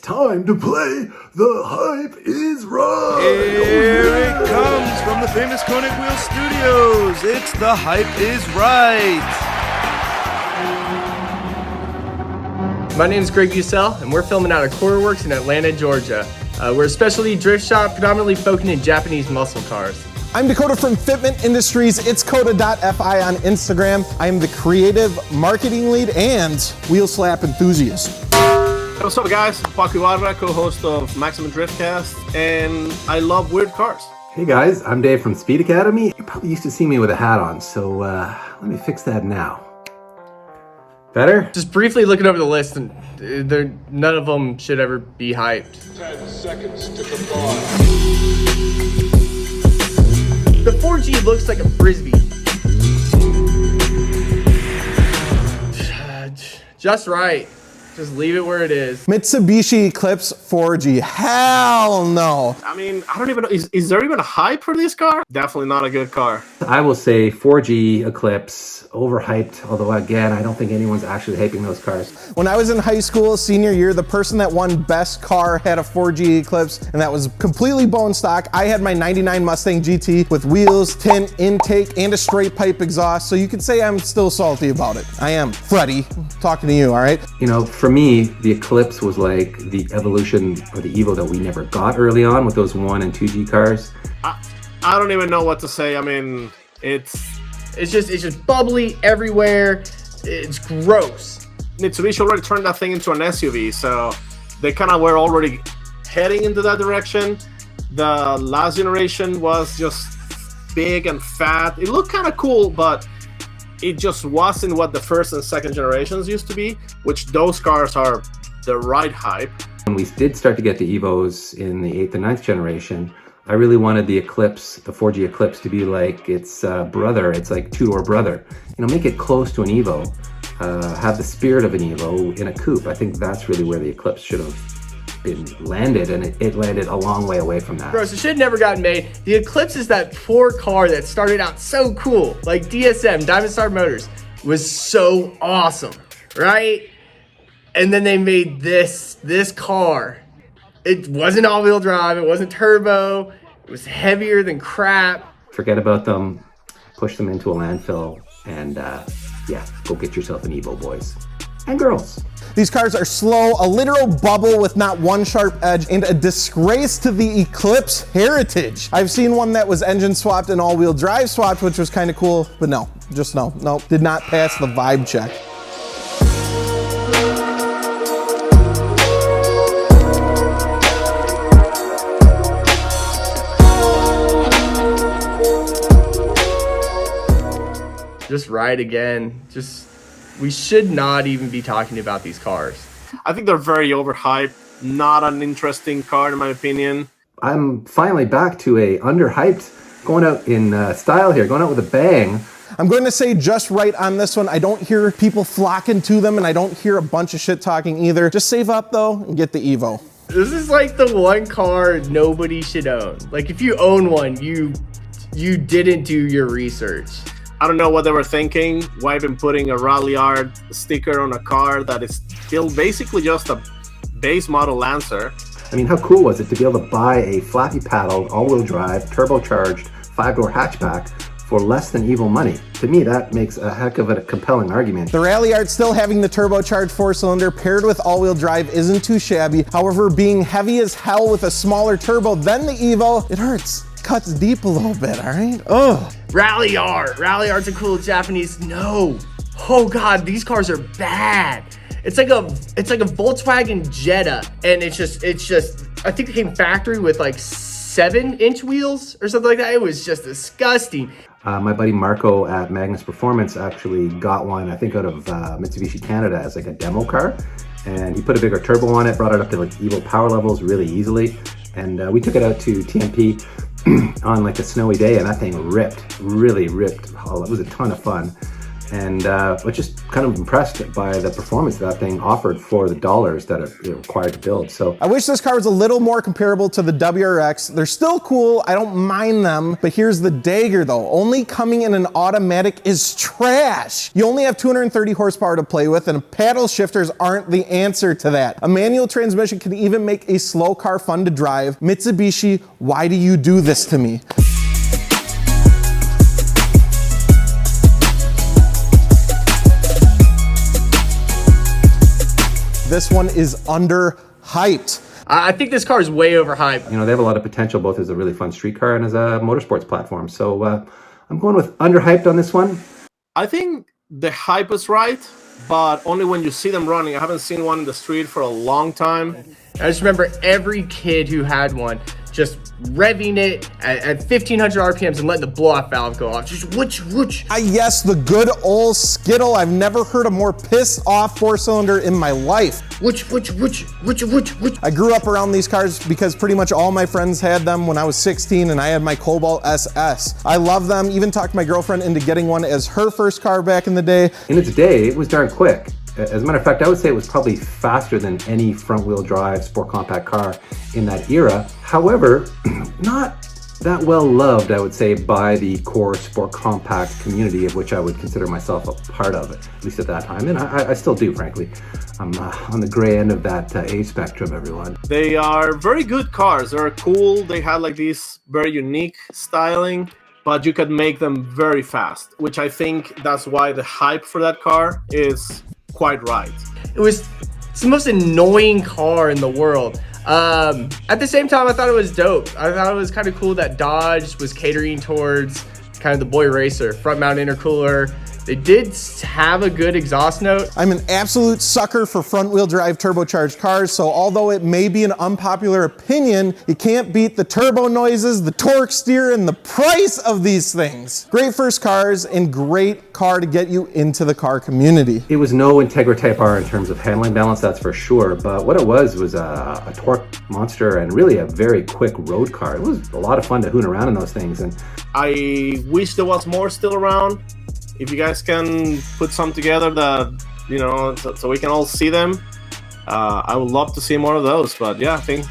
Time to play The Hype is Right! Here it comes from the famous Konig Wheel Studios. It's The Hype is Right. My name is Greg Bussell, and we're filming out of Quarterworks in Atlanta, Georgia. We're a specialty drift shop predominantly focusing in Japanese muscle cars. I'm Dakota from Fitment Industries. It's Coda.fi on Instagram. I am the creative marketing lead and wheel slap enthusiast. Hey, what's up guys? Paco Ibarra, co-host of Maximum Driftcast, and I love weird cars. Hey guys, I'm Dave from Speed Academy. You probably used to see me with a hat on, so let me fix that now. Better? Just briefly looking over the list, and none of them should ever be hyped. 10 seconds to comply. The 4G looks like a Frisbee. Just right. Just leave it where it is. Mitsubishi Eclipse 4G. Hell no. I mean, I don't even know, is there even a hype for this car? Definitely not a good car. I will say 4G Eclipse, overhyped, although again, I don't think anyone's actually hyping those cars. When I was in high school, senior year, the person that won best car had a 4G Eclipse, and that was completely bone stock. I had my 99 Mustang GT with wheels, tint, intake, and a straight pipe exhaust, so you could say I'm still salty about it. I am. Freddie, talking to you, all right? You know, for me, the Eclipse was like the evolution or the Evo that we never got early on with those 1 and 2G cars. I don't even know what to say. I mean, it's just bubbly everywhere. It's gross. Mitsubishi already turned that thing into an SUV, so they kind of were already heading into that direction. The last generation was just big and fat. It looked kind of cool, but it just wasn't what the first and second generations used to be, which those cars are the right hype. When we did start to get the Evos in the 8th and 9th generation, I really wanted the Eclipse, the 4G Eclipse, to be like its brother. It's like two-door brother. You know, make it close to an Evo, have the spirit of an Evo in a coupe. I think that's really where the Eclipse should have been landed, and it landed a long way away from that. Gross, it should have never gotten made. The Eclipse is that poor car that started out so cool. Like DSM, Diamond Star Motors, was so awesome, right? And then they made this car. It wasn't all-wheel drive, it wasn't turbo, it was heavier than crap. Forget about them, push them into a landfill, and yeah, go get yourself an Evo, boys and girls. These cars are slow, a literal bubble with not one sharp edge, and a disgrace to the Eclipse heritage. I've seen one that was engine swapped and all-wheel drive swapped, which was kind of cool, but no, did not pass the vibe check. Just right again. We should not even be talking about these cars. I think they're very overhyped. Not an interesting car in my opinion. I'm finally back to a underhyped, going out in style here, going out with a bang. I'm going to say just right on this one. I don't hear people flocking to them, and I don't hear a bunch of shit talking either. Just save up though and get the Evo. This is like the one car nobody should own. Like if you own one, you didn't do your research. I don't know what they were thinking. Why even putting a RALLIART sticker on a car that is still basically just a base model Lancer? I mean, how cool was it to be able to buy a flappy paddle, all-wheel drive, turbocharged, 5-door hatchback for less than Evo money? To me, that makes a heck of a compelling argument. The RALLIART still having the turbocharged 4-cylinder paired with all-wheel drive isn't too shabby. However, being heavy as hell with a smaller turbo than the Evo, it hurts. Cuts deep a little bit, all right? Ugh. Ralliart's a cool Japanese. No. Oh God, these cars are bad. It's like a Volkswagen Jetta, and it's just. I think it came factory with like 7-inch wheels or something like that. It was just disgusting. My buddy Marco at Magnus Performance actually got one, I think out of Mitsubishi Canada, as like a demo car, and he put a bigger turbo on it, brought it up to like Evo power levels really easily, and we took it out to TMP on like a snowy day, and that thing really ripped. Oh, it was a ton of fun. and was just kind of impressed by the performance that thing offered for the dollars that it required to build. So I wish this car was a little more comparable to the WRX. They're still cool, I don't mind them, but here's the dagger though. Only coming in an automatic is trash. You only have 230 horsepower to play with, and paddle shifters aren't the answer to that. A manual transmission can even make a slow car fun to drive. Mitsubishi, why do you do this to me? This one is underhyped. I think this car is way overhyped. you know, they have a lot of potential both as a really fun street car and as a motorsports platform. So I'm going with underhyped on this one. I think the hype is right, but only when you see them running. I haven't seen one in the street for a long time. I just remember every kid who had one just revving it at 1500 RPMs and letting the blow-off valve go off. Just whoosh, whoosh. Yes, the good old Skittle. I've never heard a more pissed off four-cylinder in my life. Whoosh, whoosh, whoosh, whoosh, whoosh, whoosh. I grew up around these cars because pretty much all my friends had them when I was 16 and I had my Cobalt SS. I love them, even talked my girlfriend into getting one as her first car back in the day. In its day, it was darn quick. As a matter of fact, I would say it was probably faster than any front-wheel drive sport compact car in that era. However, not that well loved, I would say, by the core sport compact community, of which I would consider myself a part of, at least at that time. And I still do, frankly. I'm on the gray end of that age spectrum, everyone. They are very good cars. They're cool. They had like this very unique styling, but you could make them very fast, which I think that's why the hype for that car is quite right. It's the most annoying car in the world. At the same time, I thought it was dope. I thought it was kind of cool that Dodge was catering towards kind of the boy racer, front mount intercooler. They did have a good exhaust note. I'm an absolute sucker for front-wheel drive turbocharged cars, so although it may be an unpopular opinion, you can't beat the turbo noises, the torque steer, and the price of these things. Great first cars and great car to get you into the car community. It was no Integra Type R in terms of handling balance, that's for sure, but what it was a torque monster and really a very quick road car. It was a lot of fun to hoon around in those things. And I wish there was more still around. If you guys can put some together that, you know, so we can all see them, I would love to see more of those. But yeah, I think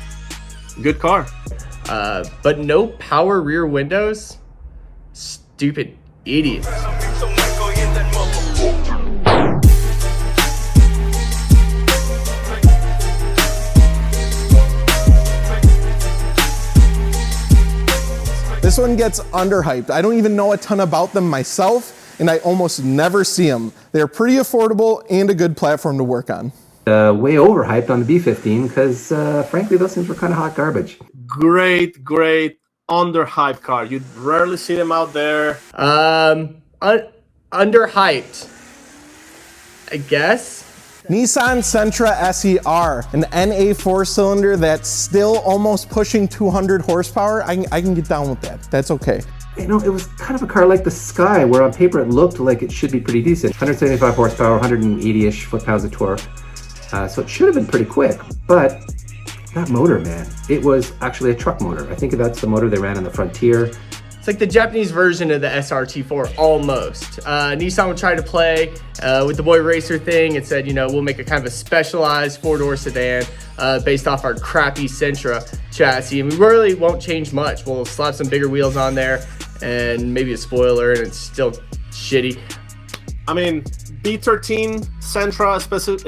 good car. But no power rear windows? Stupid idiots. This one gets underhyped. I don't even know a ton about them myself, and I almost never see them. They're pretty affordable and a good platform to work on. way overhyped on the B15 because frankly those things were kind of hot garbage. Great underhyped car. You rarely see them out there. Underhyped, I guess. Nissan Sentra SER, an NA 4-cylinder that's still almost pushing 200 horsepower. I can get down with that. That's okay. You know, it was kind of a car like the Sky, where on paper it looked like it should be pretty decent. 175 horsepower, 180-ish foot-pounds of torque. So it should have been pretty quick, but that motor, man, it was actually a truck motor. I think that's the motor they ran in the Frontier. It's like the Japanese version of the SRT4, almost. Nissan would try to play with the boy racer thing and said, you know, we'll make a kind of a specialized four-door sedan based off our crappy Sentra chassis. And we really won't change much. We'll slap some bigger wheels on there and maybe a spoiler, and it's still shitty. I mean, B13 Sentra,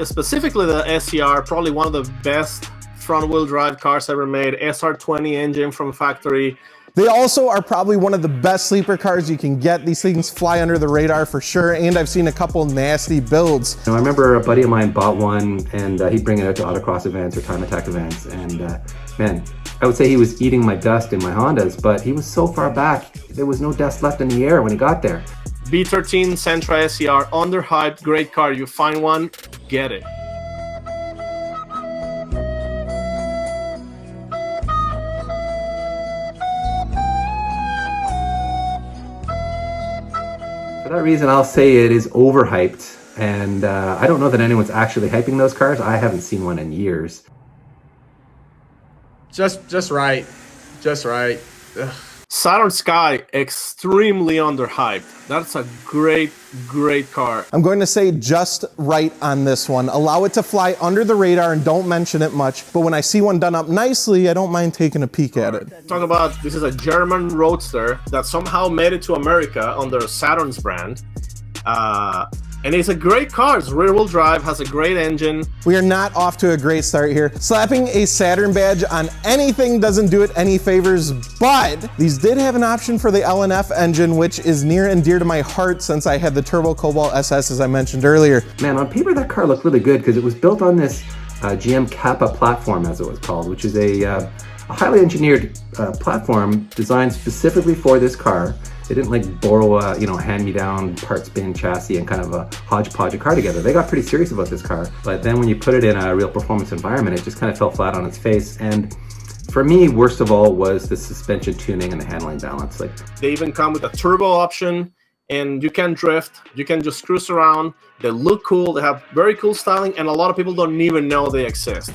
specifically the SER, probably one of the best front-wheel drive cars ever made. SR20 engine from factory. They also are probably one of the best sleeper cars you can get. These things fly under the radar for sure, and I've seen a couple nasty builds. You know, I remember a buddy of mine bought one, and he'd bring it out to autocross events or time attack events, and man, I would say he was eating my dust in my Hondas, but he was so far back, there was no dust left in the air when he got there. B13 Sentra SER, underhyped, great car. You find one, get it. For that reason, I'll say it is overhyped, and I don't know that anyone's actually hyping those cars. I haven't seen one in years. Just right. Ugh. Saturn Sky, extremely underhyped. That's a great car. I'm going to say just right on this one. Allow it to fly under the radar and don't mention it much. But when I see one done up nicely, I don't mind taking a peek at it. Talk about, this is a German roadster that somehow made it to America under Saturn's brand. And it's a great car. It's rear-wheel drive, has a great engine. We are not off to a great start here. Slapping a Saturn badge on anything doesn't do it any favors, but these did have an option for the LNF engine, which is near and dear to my heart since I had the Turbo Cobalt SS, as I mentioned earlier. Man, on paper that car looked really good because it was built on this GM Kappa platform, as it was called, which is a highly engineered platform designed specifically for this car. They didn't like borrow a hand-me-down parts bin chassis and kind of a hodgepodge of car together. They got pretty serious about this car, but then when you put it in a real performance environment, it just kind of fell flat on its face. And for me, worst of all was the suspension tuning and the handling balance. Like, they even come with a turbo option, and you can drift, you can just cruise around. They look cool, they have very cool styling, and a lot of people don't even know they exist.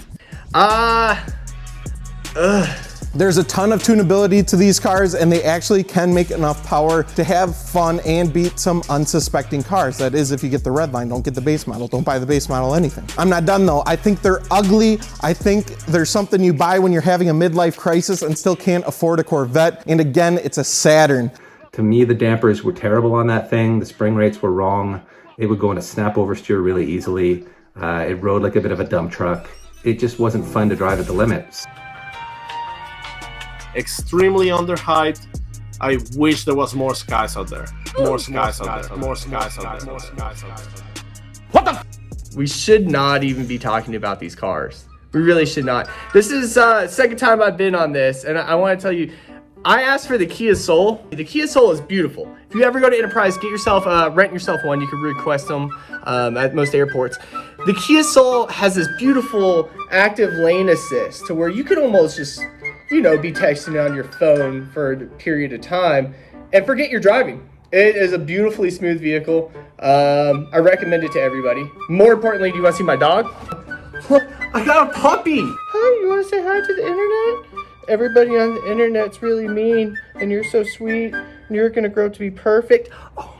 There's a ton of tunability to these cars, and they actually can make enough power to have fun and beat some unsuspecting cars. That is, if you get the red line, don't get the base model, don't buy the base model anything. I'm not done though. I think they're ugly. I think there's something you buy when you're having a midlife crisis and still can't afford a Corvette. And again, it's a Saturn. to me, the dampers were terrible on that thing. The spring rates were wrong. It would go into snap oversteer really easily. It rode like a bit of a dump truck. It just wasn't fun to drive at the limits. Extremely underhyped. I wish there was more skies out there. More skies out there. More skies out there. More skies out there. What the? We should not even be talking about these cars. We really should not. This is second time I've been on this, and I want to tell you, I asked for the Kia Soul. The Kia Soul is beautiful. If you ever go to Enterprise, get yourself, rent yourself one. You can request them at most airports. The Kia Soul has this beautiful active lane assist to where you could almost just, you know, be texting on your phone for a period of time and forget you're driving. It is a beautifully smooth vehicle. I recommend it to everybody. More importantly, do you want to see my dog? I got a puppy! Hi, you want to say hi to the internet? Everybody on the internet's really mean, and you're so sweet, and you're gonna grow to be perfect. Oh.